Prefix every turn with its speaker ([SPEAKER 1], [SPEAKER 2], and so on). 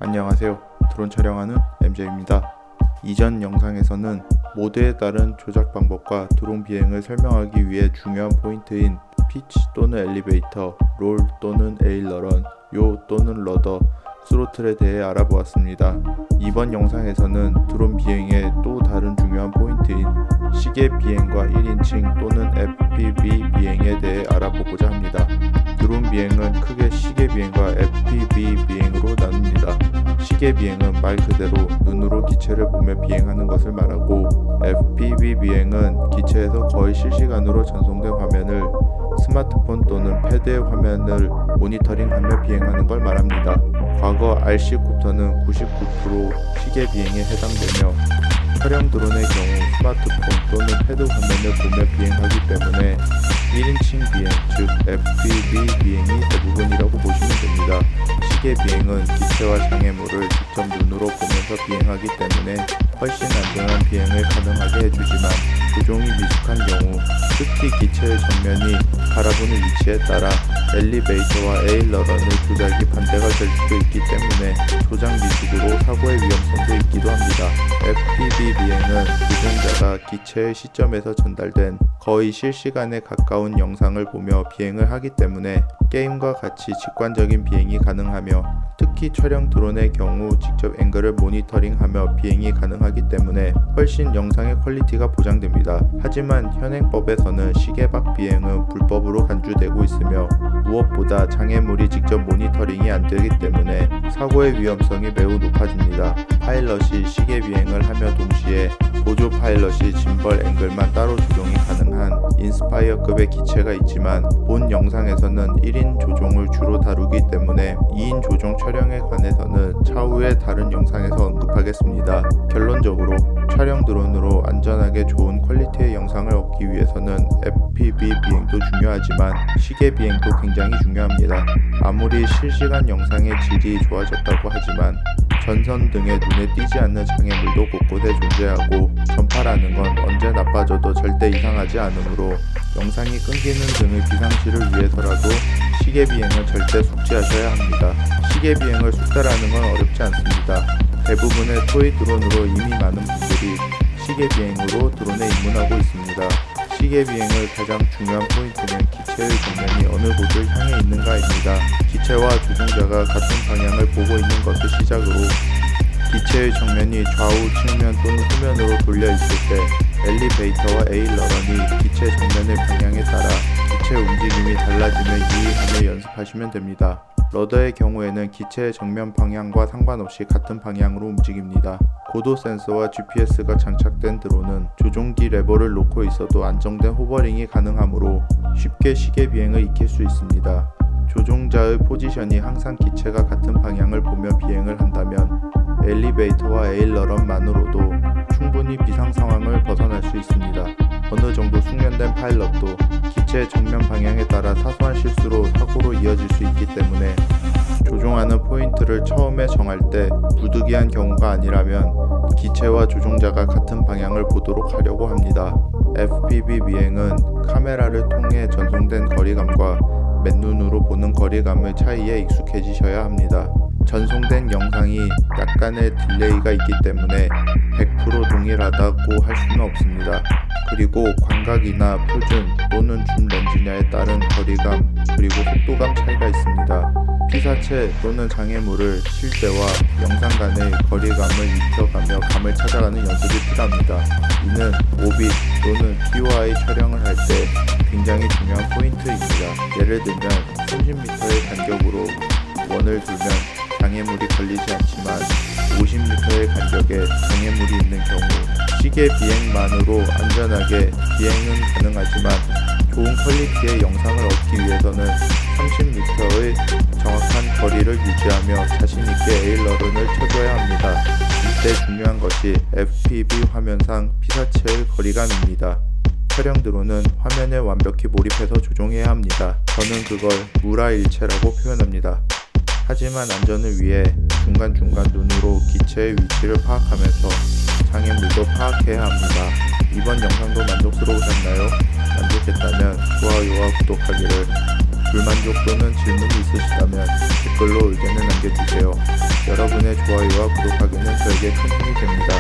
[SPEAKER 1] 안녕하세요. 드론 촬영하는 MJ입니다. 이전 영상에서는 모드에 따른 조작 방법과 드론 비행을 설명하기 위해 중요한 포인트인 피치 또는 엘리베이터, 롤 또는 에일러런, 요 또는 러더, 스로틀에 대해 알아보았습니다. 이번 영상에서는 드론 비행의 또 다른 중요한 포인트인 시계 비행과 1인칭 또는 FPV 비행에 대해 알아보고자 합니다. 드론 비행은 크게 시계 비행과 FPV 비행으로 나눕니다. 시계 비행은 말 그대로 눈으로 기체를 보며 비행하는 것을 말하고, FPV 비행은 기체에서 거의 실시간으로 전송된 화면을 스마트폰 또는 패드의 화면을 모니터링하며 비행하는 걸 말합니다. 과거 RC콥터는 99% 시계 비행에 해당되며, 촬영 드론의 경우 스마트폰 또는 패드 화면을 보며 비행하기 때문에 1인칭 비행, 즉 FPV 비행이 대부분이라고 보시면 됩니다. 시계 비행은 기체와 장애물을 직접 눈으로 보면서 비행하기 때문에 훨씬 안전한 비행을 가능하게 해주지만, 조종이 미숙한 경우, 특히 기체의 정면이 바라보는 위치에 따라 엘리베이터와 에일러런의 조작이 반대가 될 수도 있기 때문에 조작 미숙으로 사고의 위험성도 있기도 합니다. FPV 비행은 조종자가 기체의 시점에서 전달된 거의 실시간에 가까운 영상을 보며 비행을 하기 때문에 게임과 같이 직관적인 비행이 가능하며, 특히 촬영 드론의 경우 직접 앵글을 모니터링하며 비행이 가능하기 때문에 훨씬 영상의 퀄리티가 보장됩니다. 하지만 현행법에서는 시계박 비행은 불법으로 간주되고 있으며, 무엇보다 장애물이 직접 모니터링이 안 되기 때문에 사고의 위험성이 매우 높아집니다. 파일럿이 시계 비행을 하며 동시에 보조 파일럿이 짐벌 앵글만 따로 조종이 가능한 인스파이어급의 기체가 있지만, 본 영상에서는 1인 조종을 주로 다루기 때문에 2인 조종 촬영에 관해서는 차후에 다른 영상에서 언급하겠습니다. 결론적으로 촬영 드론으로 안전하게 좋은 퀄리티의 영상을 얻기 위해서는 FPV 비행도 중요하지만 시계 비행도 굉장히 중요합니다. 아무리 실시간 영상의 질이 좋아졌다고 하지만 전선 등의 눈에 띄지 않는 장애물도 곳곳에 존재하고, 전파라는 건 언제 나빠져도 절대 이상하지 않으므로 영상이 끊기는 등의 비상시를 위해서라도 시계 비행을 절대 숙지하셔야 합니다. 시계 비행을 숙달하는 건 어렵지 않습니다. 대부분의 토이 드론으로 이미 많은 분들이 시계 비행으로 드론에 입문하고 있습니다. 시계 비행의 가장 중요한 포인트는 기체의 정면이 어느 곳을 향해 있는가입니다. 기체와 조종자가 같은 방향을 보고 있는 것을 시작으로, 기체의 정면이 좌우 측면 또는 후면으로 돌려 있을 때 엘리베이터와 에일러런이 기체 정면의 방향에 따라 기체 움직임이 달라짐을 유의하며 연습하시면 됩니다. 러더의 경우에는 기체의 정면 방향과 상관없이 같은 방향으로 움직입니다. 고도 센서와 GPS가 장착된 드론은 조종기 레버를 놓고 있어도 안정된 호버링이 가능하므로 쉽게 시계 비행을 익힐 수 있습니다. 조종자의 포지션이 항상 기체가 같은 방향을 보며 비행을 한다면 엘리베이터와 에일러런만으로도 충분히 비상 상황을 벗어날 수 있습니다. 어느 정도 숙련된 파일럿도 기체의 정면 방향에 따라 사소한 실수로 사고로 이어질 수 있기 때문에 조종하는 포인트를 처음에 정할 때 부득이한 경우가 아니라면 기체와 조종자가 같은 방향을 보도록 하려고 합니다. FPV 비행은 카메라를 통해 전송된 거리감과 맨눈으로 보는 거리감의 차이에 익숙해지셔야 합니다. 전송된 영상이 약간의 딜레이가 있기 때문에 100% 동일하다고 할 수는 없습니다. 그리고 광각이나 표준 또는 줌 렌즈냐에 따른 거리감 그리고 속도감 차이가 있습니다. 피사체 또는 장애물을 실 때와 영상 간의 거리감을 익혀가며 감을 찾아가는 연습이 필요합니다. 이는 오빗 또는 POI 촬영을 할 때 굉장히 중요한 포인트입니다. 예를 들면 30m의 간격으로 원을 두면 장애물이 걸리지 않지만 50m의 간격에 장애물이 있는 경우 시계 비행만으로 안전하게 비행은 가능하지만 좋은 퀄리티의 영상을 얻기 위해서는 30m의 정확한 거리를 유지하며 자신있게 에일러런을 쳐줘야 합니다. 이때 중요한 것이 FPV 화면상 피사체의 거리감입니다. 촬영 드론은 화면에 완벽히 몰입해서 조종해야 합니다. 저는 그걸 무라일체라고 표현합니다. 하지만 안전을 위해 중간중간 눈으로 기체의 위치를 파악하면서 장애물도 파악해야 합니다. 이번 영상도 만족스러우셨나요? 만족했다면 좋아요와 구독하기를 불만족 또는 질문이 있으시다면 댓글로 의견을 남겨주세요. 여러분의 좋아요와 구독하기는 저에게 큰 힘이 됩니다.